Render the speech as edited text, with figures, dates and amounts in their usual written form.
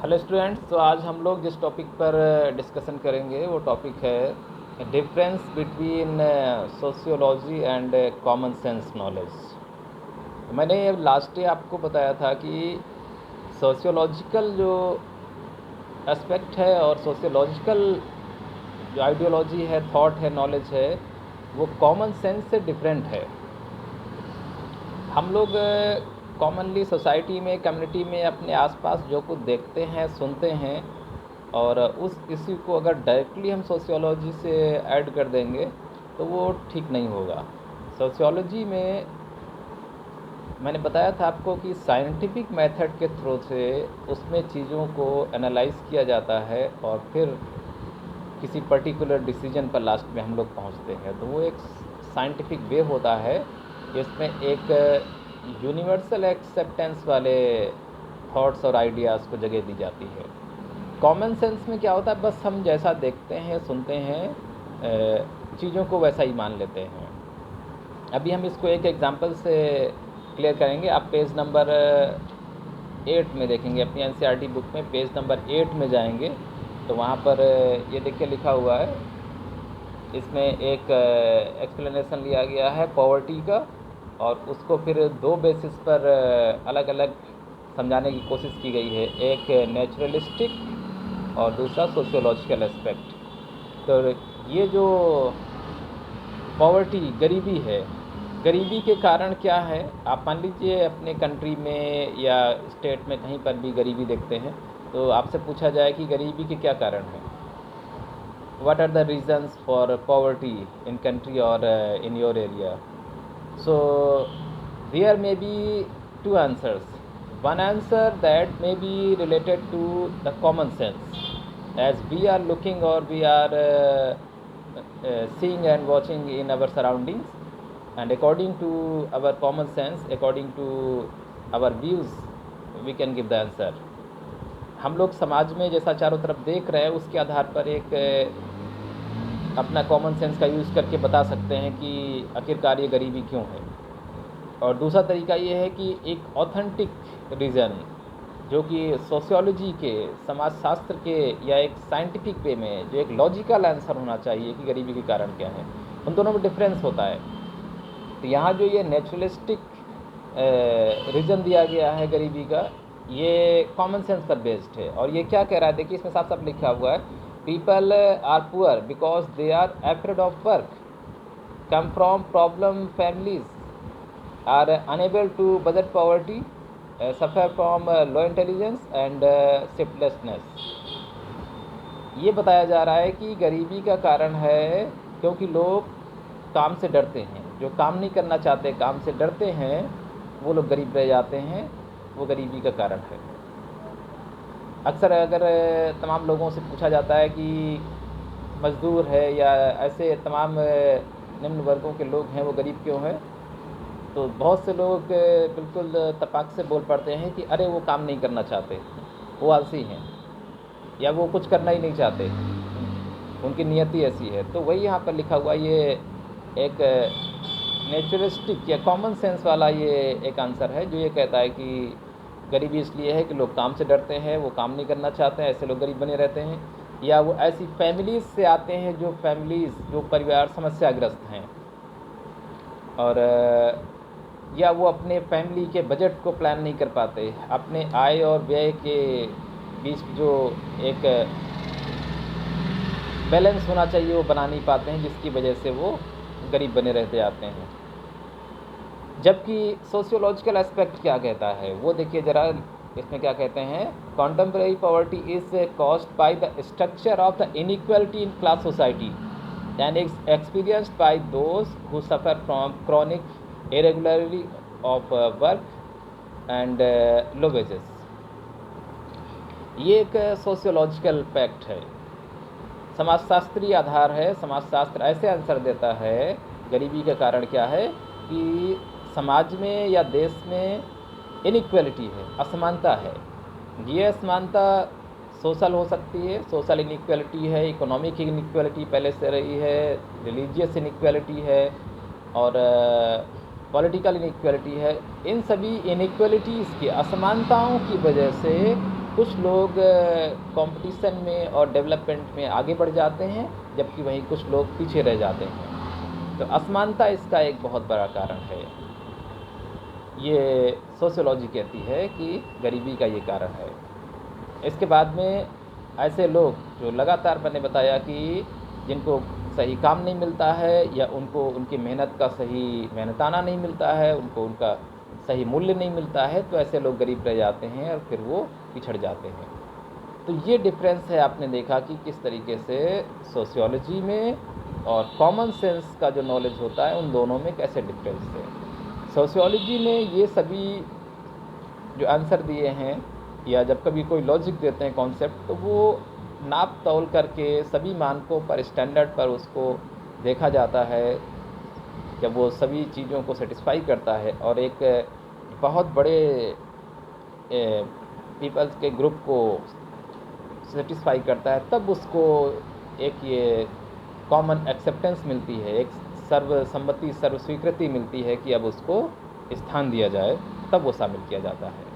Hello students. तो आज हम लोग जिस टॉपिक पर डिस्कशन करेंगे वो टॉपिक है difference between sociology and common sense knowledge. मैंने लास्ट डे आपको बताया था कि सोशियोलॉजिकल जो एस्पेक्ट है और सोशियोलॉजिकल जो आइडियोलॉजी है, थॉट है, नॉलेज है, वो कॉमन सेंस से डिफरेंट है। हम लोग कॉमनली सोसाइटी में, कम्युनिटी में, अपने आसपास जो कुछ देखते हैं, सुनते हैं, और उस इश्यू को अगर डायरेक्टली हम सोशियोलॉजी से ऐड कर देंगे तो वो ठीक नहीं होगा। सोशियोलॉजी में मैंने बताया था आपको कि साइंटिफिक मेथड के थ्रू से उसमें चीज़ों को एनालाइज किया जाता है और फिर किसी पर्टिकुलर डिसीजन पर लास्ट में हम लोग पहुंचते हैं। तो वो एक साइंटिफिक वे होता है। इसमें एक यूनिवर्सल एक्सेप्टेंस वाले थॉट्स और आइडियाज़ को जगह दी जाती है। कॉमन सेंस में क्या होता है, बस हम जैसा देखते हैं, सुनते हैं, चीज़ों को वैसा ही मान लेते हैं। अभी हम इसको एक एग्जांपल से क्लियर करेंगे। आप पेज नंबर 8 में देखेंगे, अपनी एनसीईआरटी बुक में पेज नंबर 8 में जाएंगे तो वहाँ पर ये देखिए लिखा हुआ है। इसमें एक एक्सप्लेनेशन लिया गया है पॉवर्टी का, और उसको फिर दो बेसिस पर अलग अलग समझाने की कोशिश की गई है। एक नेचुरलिस्टिक और दूसरा सोशियोलॉजिकल एस्पेक्ट। तो ये जो पॉवर्टी, गरीबी है, गरीबी के कारण क्या है, आप मान लीजिए अपने कंट्री में या स्टेट में कहीं पर भी गरीबी देखते हैं तो आपसे पूछा जाए कि गरीबी के क्या कारण हैं, what are the reasons for poverty in country or in your area. So there may be two answers. One answer that may be related to the common sense, as we are looking or we are seeing and watching in our surroundings, and according to our common sense, according to our views, we can give the answer. हम लोग समाज में जैसा चारों तरफ देख रहे हैं उसके आधार पर एक अपना कॉमन सेंस का यूज़ करके बता सकते हैं कि आखिरकार ये गरीबी क्यों है। और दूसरा तरीका ये है कि एक ऑथेंटिक रीज़न जो कि सोशियोलॉजी के, समाजशास्त्र के या एक साइंटिफिक वे में जो एक लॉजिकल आंसर होना चाहिए कि गरीबी के कारण क्या है, उन दोनों में डिफरेंस होता है। तो यहाँ जो ये नेचुरलिस्टिक रीज़न दिया गया है गरीबी का, ये कॉमन सेंस पर बेस्ड है। और ये क्या कह रहा है, देखिए इसमें साफ साफ लिखा हुआ है, people are poor because they are afraid of work, come from problem families, are unable to budget poverty, suffer from low intelligence and shiftlessness. ये बताया जा रहा है कि गरीबी का कारण है क्योंकि लोग काम से डरते हैं। जो काम नहीं करना चाहते, काम से डरते हैं, वो लोग गरीब रह जाते हैं। वो गरीबी का कारण है। अक्सर अगर तमाम लोगों से पूछा जाता है कि मज़दूर है या ऐसे तमाम निम्न वर्गों के लोग हैं वो गरीब क्यों हैं, तो बहुत से लोग बिल्कुल तपाक से बोल पड़ते हैं कि अरे वो काम नहीं करना चाहते, वो आलसी हैं, या वो कुछ करना ही नहीं चाहते, उनकी नियति ऐसी है। तो वही यहाँ पर लिखा हुआ, ये एक नेचुरलिस्टिक या कॉमन सेंस वाला ये एक आंसर है जो ये कहता है कि गरीबी इसलिए है कि लोग काम से डरते हैं, वो काम नहीं करना चाहते हैं, ऐसे लोग गरीब बने रहते हैं। या वो ऐसी फैमिलीज़ से आते हैं जो परिवार समस्याग्रस्त हैं, और या वो अपने फैमिली के बजट को प्लान नहीं कर पाते, अपने आय और व्यय के बीच जो एक बैलेंस होना चाहिए वो बना नहीं पाते हैं, जिसकी वजह से वो गरीब बने रहते आते हैं। जबकि सोशियोलॉजिकल एस्पेक्ट क्या कहता है वो देखिए ज़रा, इसमें क्या कहते हैं, contemporary poverty is caused by the structure of the inequality in class society and experienced bye those who suffer from chronic irregularity of work and low wages. ये एक सोशियोलॉजिकल फैक्ट है, समाजशास्त्रीय आधार है। समाजशास्त्र ऐसे आंसर देता है गरीबी का कारण क्या है कि समाज में या देश में इनइक्वालिटी है, असमानता है। ये असमानता सोशल हो सकती है, सोशल इनइक्वालिटी है, इकोनॉमिक इनइक्वालिटी पहले से रही है, रिलीजियस इनइक्वालिटी है, और पॉलिटिकल इनइक्वालिटी है। इन सभी इनइक्वालिटीज़ की, असमानताओं की वजह से कुछ लोग कंपटीशन में और डेवलपमेंट में आगे बढ़ जाते हैं, जबकि वहीं कुछ लोग पीछे रह जाते हैं। तो असमानता इसका एक बहुत बड़ा कारण है। ये सोशियोलॉजी कहती है कि गरीबी का ये कारण है। इसके बाद में ऐसे लोग जो लगातार मैंने बताया कि जिनको सही काम नहीं मिलता है, या उनको उनकी मेहनत का सही मेहनताना नहीं मिलता है, उनको उनका सही मूल्य नहीं मिलता है, तो ऐसे लोग गरीब रह जाते हैं और फिर वो पिछड़ जाते हैं। तो ये डिफरेंस है, आपने देखा कि किस तरीके से सोशियोलॉजी में और कॉमन सेंस का जो नॉलेज होता है, उन दोनों में कैसे डिफरेंस है। सोशियोलॉजी में ये सभी जो आंसर दिए हैं, या जब कभी कोई लॉजिक देते हैं कॉन्सेप्ट, तो वो नाप तौल करके सभी मानकों पर, स्टैंडर्ड पर उसको देखा जाता है। जब वो सभी चीज़ों को सेटिस्फाई करता है और एक बहुत बड़े पीपल्स के ग्रुप को सेटिस्फाई करता है, तब उसको एक ये कॉमन एक्सेप्टेंस मिलती है, एक सर्वसम्मति, सर्वस्वीकृति मिलती है कि अब उसको स्थान दिया जाए, तब वो शामिल किया जाता है।